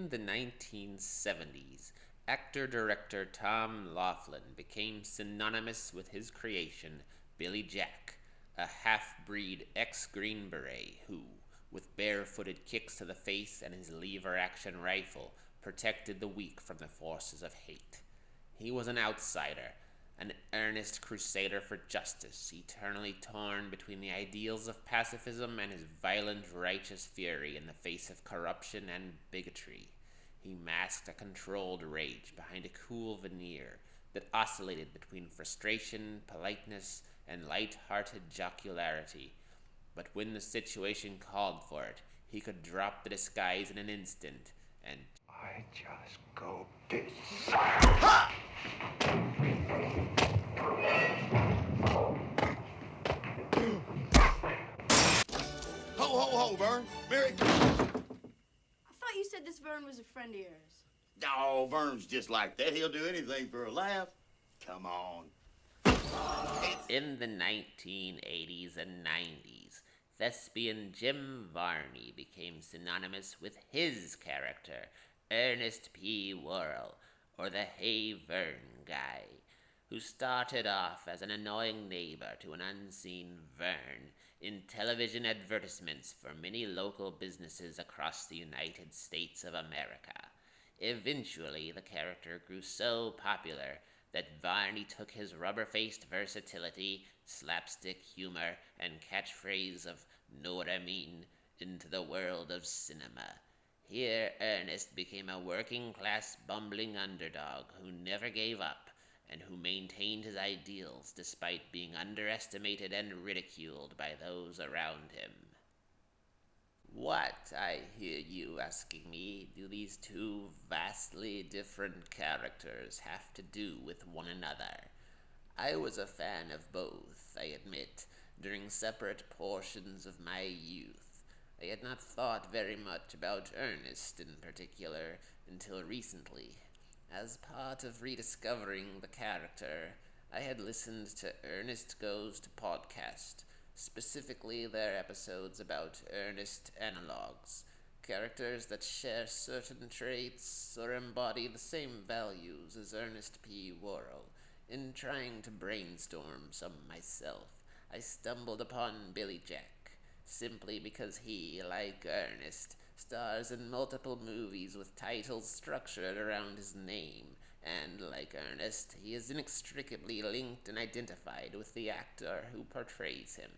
In the 1970s, actor-director Tom Laughlin became synonymous with his creation, Billy Jack, a half-breed ex-Green Beret who, with barefooted kicks to the face and his lever-action rifle, protected the weak from the forces of hate. He was an outsider, an earnest crusader for justice, eternally torn between the ideals of pacifism and his violent, righteous fury in the face of corruption and bigotry. He masked a controlled rage behind a cool veneer that oscillated between frustration, politeness, and light-hearted jocularity. But when the situation called for it, he could drop the disguise in an instant and I just go berserk. Ho, ho, ho, Vern. Merry Christmas. I thought you said this Vern was a friend of yours. Oh, Vern's just like that. He'll do anything for a laugh. Come on. In the 1980s and 90s, thespian Jim Varney became synonymous with his character, Ernest P. Worrell, or the Hey Vern guy, who started off as an annoying neighbor to an unseen Vern in television advertisements for many local businesses across the United States of America. Eventually, the character grew so popular that Varney took his rubber-faced versatility, slapstick humor, and catchphrase of "know what I mean" into the world of cinema. Here, Ernest became a working-class bumbling underdog who never gave up and who maintained his ideals despite being underestimated and ridiculed by those around him. What, I hear you asking me, do these two vastly different characters have to do with one another? I was a fan of both, I admit, during separate portions of my youth. I had not thought very much about Ernest in particular until recently. As part of rediscovering the character, I had listened to Ernest Goes to Podcast, specifically their episodes about Ernest analogs, characters that share certain traits or embody the same values as Ernest P. Worrell. In trying to brainstorm some myself, I stumbled upon Billy Jack, simply because he, like Ernest, stars in multiple movies with titles structured around his name, and, like Ernest, he is inextricably linked and identified with the actor who portrays him.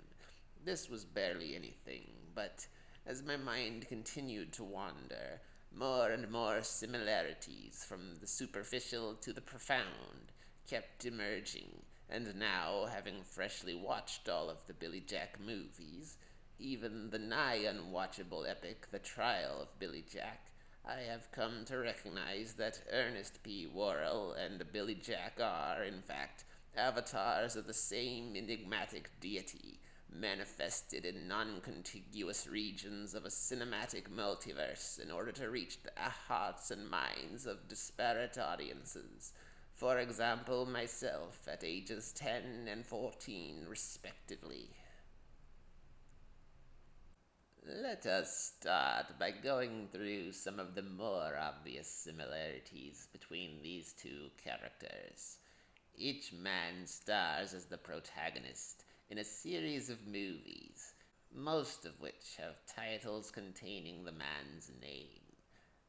This was barely anything, but as my mind continued to wander, more and more similarities, from the superficial to the profound, kept emerging, and now, having freshly watched all of the Billy Jack movies, even the nigh unwatchable epic The Trial of Billy Jack, I have come to recognize that Ernest P. Worrell and Billy Jack are, in fact, avatars of the same enigmatic deity, manifested in non-contiguous regions of a cinematic multiverse in order to reach the hearts and minds of disparate audiences. For example, myself at ages 10 and 14, respectively. Let us start by going through some of the more obvious similarities between these two characters. Each man stars as the protagonist in a series of movies, most of which have titles containing the man's name.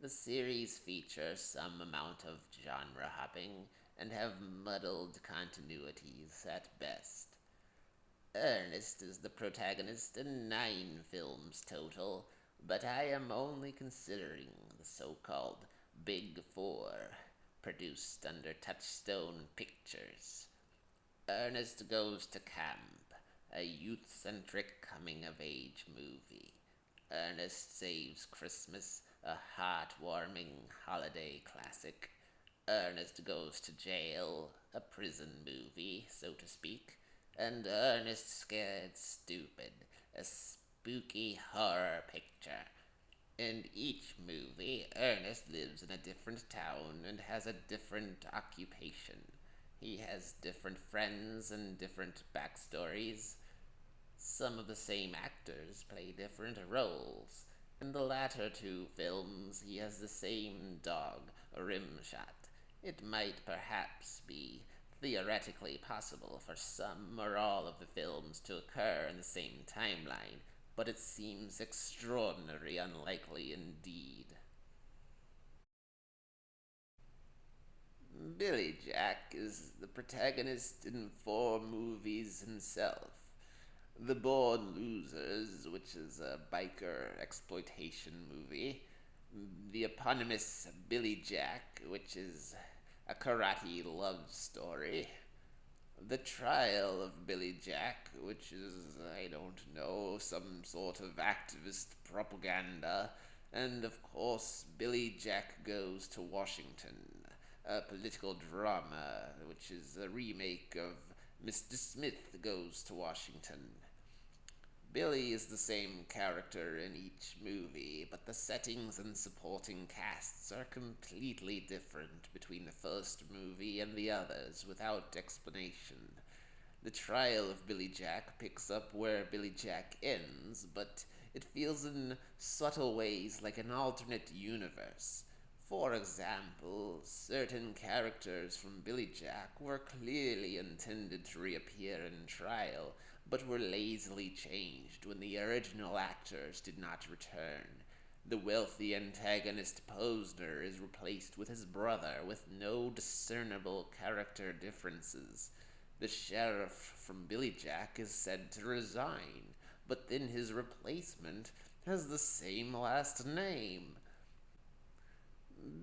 The series feature some amount of genre hopping and have muddled continuities at best. Ernest is the protagonist in 9 films total, but I am only considering the so-called Big Four, produced under Touchstone Pictures. Ernest Goes to Camp, a youth-centric coming-of-age movie. Ernest Saves Christmas, a heartwarming holiday classic. Ernest Goes to Jail, a prison movie, so to speak. And Ernest Scared Stupid, a spooky horror picture. In each movie, Ernest lives in a different town and has a different occupation. He has different friends and different backstories. Some of the same actors play different roles. In the latter two films, he has the same dog, Rimshot. It might perhaps be theoretically possible for some or all of the films to occur in the same timeline, but it seems extraordinarily unlikely indeed. Billy Jack is the protagonist in 4 movies himself. The Born Losers, which is a biker exploitation movie. The eponymous Billy Jack, which is a karate love story. The Trial of Billy Jack, which is, I don't know, some sort of activist propaganda. And of course, Billy Jack Goes to Washington, a political drama, which is a remake of Mr. Smith Goes to Washington. Billy is the same character in each movie, but the settings and supporting casts are completely different between the first movie and the others without explanation. The Trial of Billy Jack picks up where Billy Jack ends, but it feels in subtle ways like an alternate universe. For example, certain characters from Billy Jack were clearly intended to reappear in Trial, but were lazily changed when the original actors did not return. The wealthy antagonist Posner is replaced with his brother with no discernible character differences. The sheriff from Billy Jack is said to resign, but then his replacement has the same last name.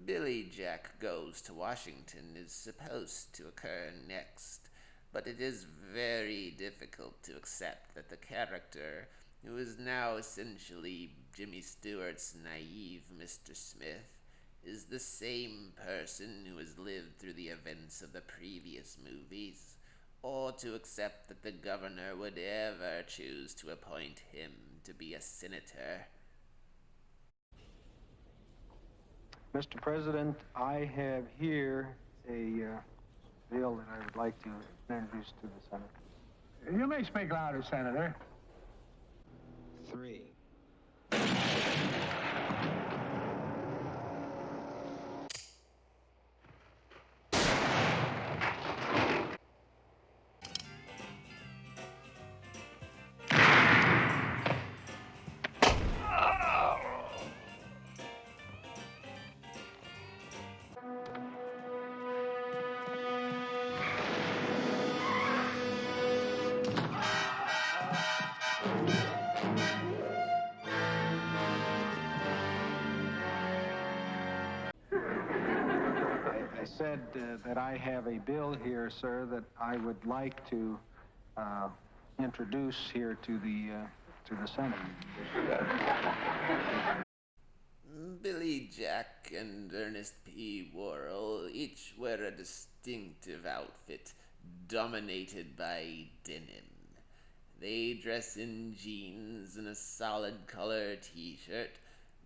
Billy Jack Goes to Washington is supposed to occur next, but it is very difficult to accept that the character, who is now essentially Jimmy Stewart's naive Mr. Smith, is the same person who has lived through the events of the previous movies, or to accept that the governor would ever choose to appoint him to be a senator. Mr. President, I have here a bill that I would like to introduce to the Senate. You may speak louder, Senator. 3. I said that I have a bill here, sir, that I would like to introduce here to the Senate. Billy Jack and Ernest P. Worrell each wear a distinctive outfit dominated by denim. They dress in jeans and a solid color t-shirt.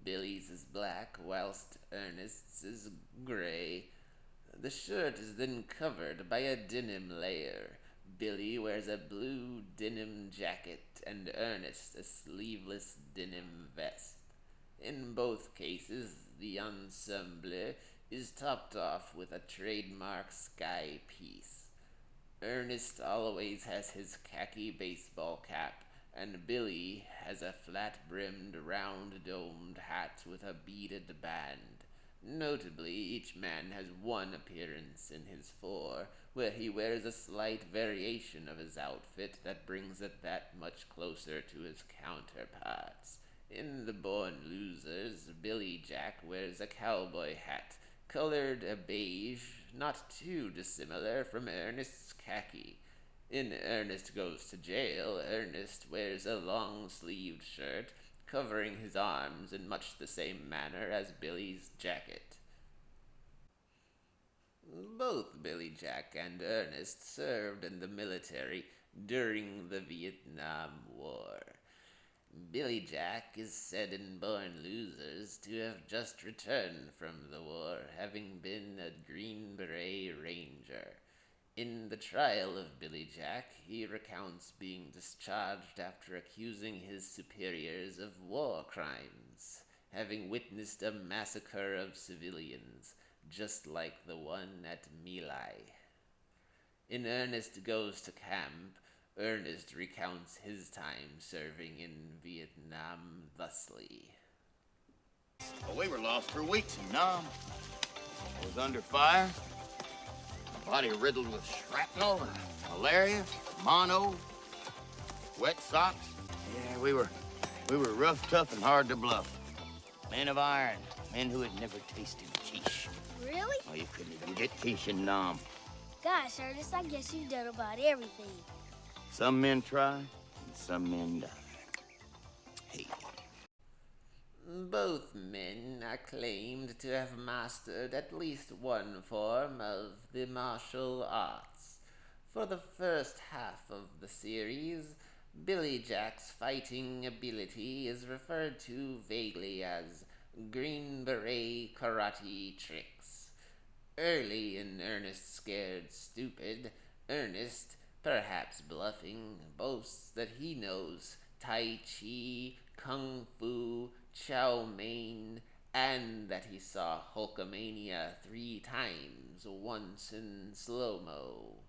Billy's is black, whilst Ernest's is gray. The shirt is then covered by a denim layer. Billy wears a blue denim jacket and Ernest a sleeveless denim vest. In both cases, the ensemble is topped off with a trademark sky piece. Ernest always has his khaki baseball cap, and Billy has a flat-brimmed, round-domed hat with a beaded band. Notably, each man has one appearance in his 4 where he wears a slight variation of his outfit that brings it that much closer to his counterparts. In The Born Losers, Billy Jack wears a cowboy hat, colored a beige, not too dissimilar from Ernest's khaki. In Ernest Goes to Jail, Ernest wears a long-sleeved shirt, covering his arms in much the same manner as Billy's jacket. Both Billy Jack and Ernest served in the military during the Vietnam War. Billy Jack is said in Born Losers to have just returned from the war, having been a Green Beret Ranger. In the trial of Billy Jack, he recounts being discharged after accusing his superiors of war crimes, having witnessed a massacre of civilians, just like the one at My Lai. In Ernest Goes to Camp, Ernest recounts his time serving in Vietnam thusly. Well, we were lost for weeks in Nam. I was under fire. My body riddled with shrapnel, malaria, mono, wet socks. Yeah, we were rough, tough, and hard to bluff. Men of iron, men who had never tasted quiche. Really? Oh, you couldn't even get quiche in Nam. Gosh, Ernest, I guess you've done about everything. Some men try, and some men die. Hey. Both men are claimed to have mastered at least one form of the martial arts. For the first half of the series, Billy Jack's fighting ability is referred to vaguely as Green Beret karate tricks. Early in Ernest Scared Stupid, Ernest, perhaps bluffing, boasts that he knows Tai Chi, Kung Fu, Chow Mein, and that he saw Hulkamania 3 times, once in slow-mo.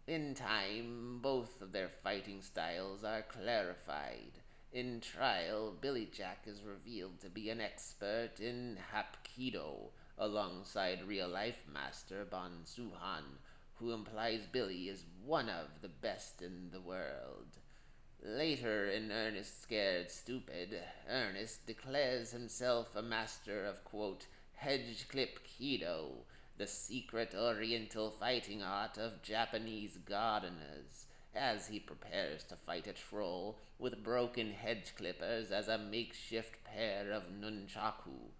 In time, both of their fighting styles are clarified. In trial, Billy Jack is revealed to be an expert in Hapkido, alongside real-life master Bon Suhan, who implies Billy is one of the best in the world. Later in Ernest Scared Stupid, Ernest declares himself a master of, quote, hedge-clip Kido, the secret oriental fighting art of Japanese gardeners, as he prepares to fight a troll with broken hedge clippers as a makeshift pair of nunchaku.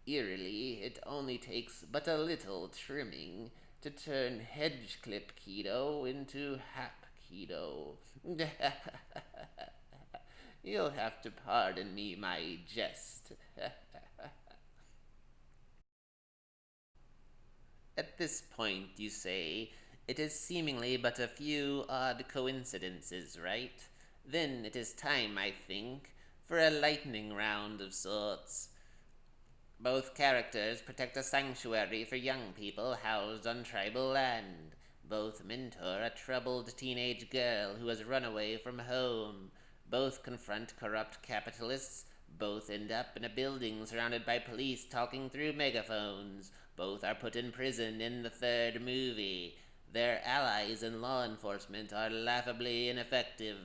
Eerily, it only takes but a little trimming to turn hedge clip Kido into hap Kido. You'll have to pardon me my jest. At this point, you say, it is seemingly but a few odd coincidences, right? Then it is time, I think, for a lightning round of sorts. Both characters protect a sanctuary for young people housed on tribal land. Both mentor a troubled teenage girl who has run away from home. Both confront corrupt capitalists. Both end up in a building surrounded by police talking through megaphones. Both are put in prison in the third movie. Their allies in law enforcement are laughably ineffective.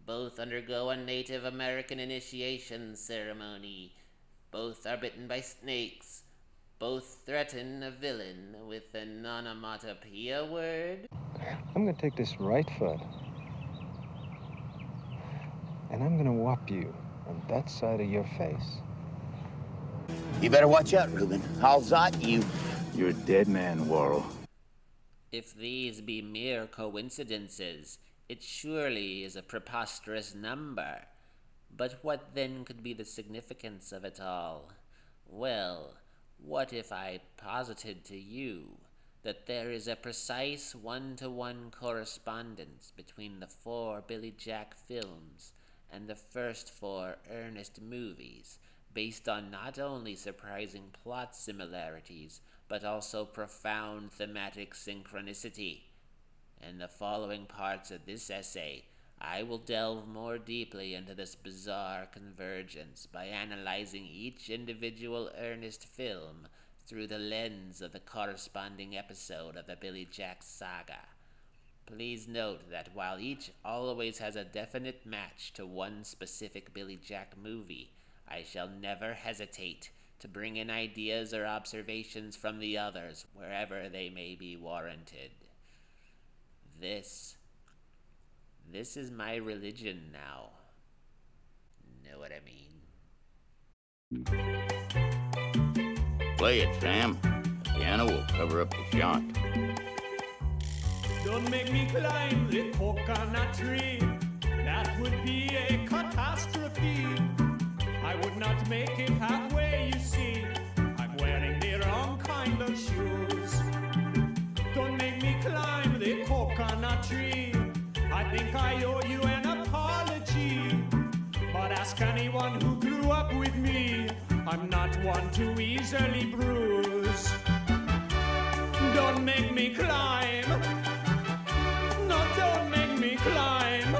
Both undergo a Native American initiation ceremony. Both are bitten by snakes. Both threaten a villain with an onomatopoeia word. I'm going to take this right foot, and I'm going to whop you on that side of your face. You better watch out, Reuben. I'll zot you. You're a dead man, Worrell. If these be mere coincidences, it surely is a preposterous number. But what then could be the significance of it all? Well, what if I posited to you that there is a precise one-to-one correspondence between the 4 Billy Jack films and the first 4 Ernest movies, based on not only surprising plot similarities, but also profound thematic synchronicity? In the following parts of this essay, I will delve more deeply into this bizarre convergence by analyzing each individual Ernest film through the lens of the corresponding episode of the Billy Jack saga. Please note that while each always has a definite match to one specific Billy Jack movie, I shall never hesitate to bring in ideas or observations from the others wherever they may be warranted. This is my religion now. Know what I mean? Play it, Sam. The piano will cover up the shunt. Don't make me climb the coconut tree. That would be a catastrophe. I would not make it halfway, you see. I'm wearing the wrong kind of shoes. Don't make me climb the Ask anyone who grew up with me. I'm not one to easily bruise. Don't make me climb. No, don't make me climb.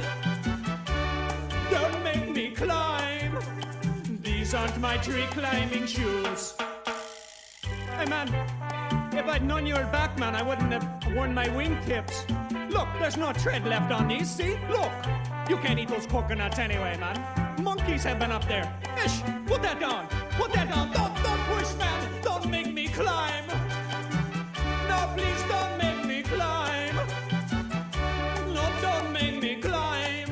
Don't make me climb. These aren't my tree climbing shoes. Hey man, if I'd known you were back, man, I wouldn't have worn my wingtips. Look, there's no tread left on these, see? Look, you can't eat those coconuts anyway, man. Monkeys have been up there. Ish, put that down. Put that down. Don't push, man. Don't make me climb. No, please don't make me climb. No, don't make me climb.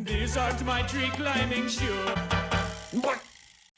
These aren't my tree climbing shoes.